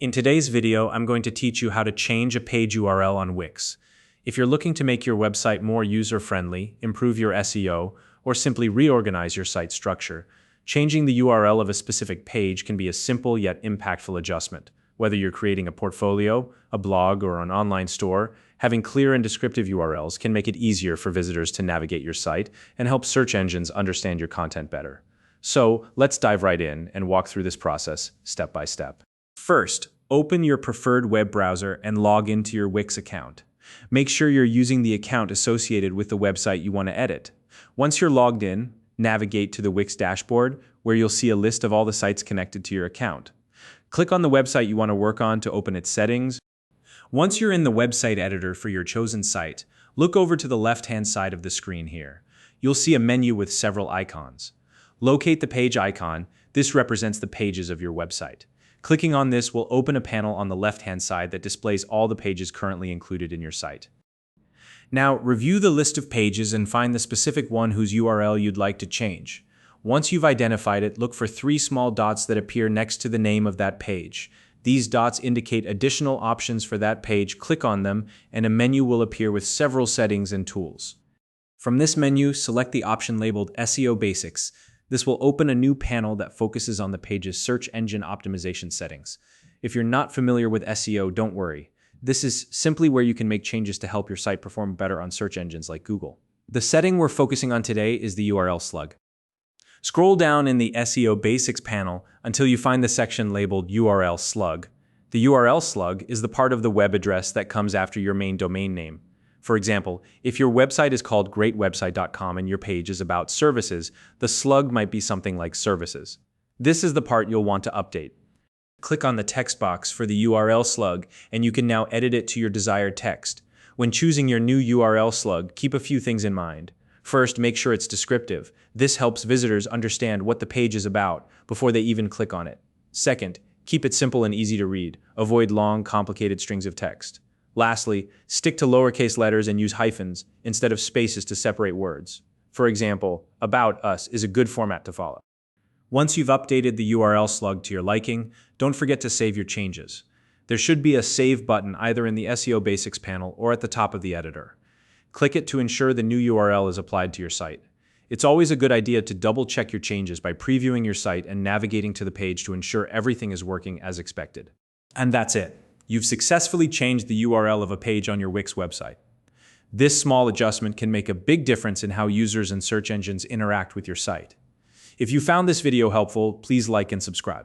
In today's video, I'm going to teach you how to change a page URL on Wix. If you're looking to make your website more user-friendly, improve your SEO, or simply reorganize your site structure, changing the URL of a specific page can be a simple yet impactful adjustment. Whether you're creating a portfolio, a blog, or an online store, having clear and descriptive URLs can make it easier for visitors to navigate your site and help search engines understand your content better. So, let's dive right in and walk through this process step by step. First, open your preferred web browser and log into your Wix account. Make sure you're using the account associated with the website you want to edit. Once you're logged in, navigate to the Wix Dashboard, where you'll see a list of all the sites connected to your account. Click on the website you want to work on to open its settings. Once you're in the website editor for your chosen site, look over to the left-hand side of the screen here. You'll see a menu with several icons. Locate the page icon. This represents the pages of your website. Clicking on this will open a panel on the left-hand side that displays all the pages currently included in your site. Now, review the list of pages and find the specific one whose URL you'd like to change. Once you've identified it, look for 3 small dots that appear next to the name of that page. These dots indicate additional options for that page. Click on them, and a menu will appear with several settings and tools. From this menu, select the option labeled SEO Basics. This will open a new panel that focuses on the page's search engine optimization settings. If you're not familiar with SEO, don't worry. This is simply where you can make changes to help your site perform better on search engines like Google. The setting we're focusing on today is the URL Slug. Scroll down in the SEO Basics panel until you find the section labeled URL Slug. The URL Slug is the part of the web address that comes after your main domain name. For example, if your website is called greatwebsite.com and your page is about services, the slug might be something like services. This is the part you'll want to update. Click on the text box for the URL slug, and you can now edit it to your desired text. When choosing your new URL slug, keep a few things in mind. First, make sure it's descriptive. This helps visitors understand what the page is about before they even click on it. Second, keep it simple and easy to read. Avoid long, complicated strings of text. Lastly, stick to lowercase letters and use hyphens instead of spaces to separate words. For example, About Us is a good format to follow. Once you've updated the URL slug to your liking, don't forget to save your changes. There should be a Save button either in the SEO Basics panel or at the top of the editor. Click it to ensure the new URL is applied to your site. It's always a good idea to double-check your changes by previewing your site and navigating to the page to ensure everything is working as expected. And that's it. You've successfully changed the URL of a page on your Wix website. This small adjustment can make a big difference in how users and search engines interact with your site. If you found this video helpful, please like and subscribe.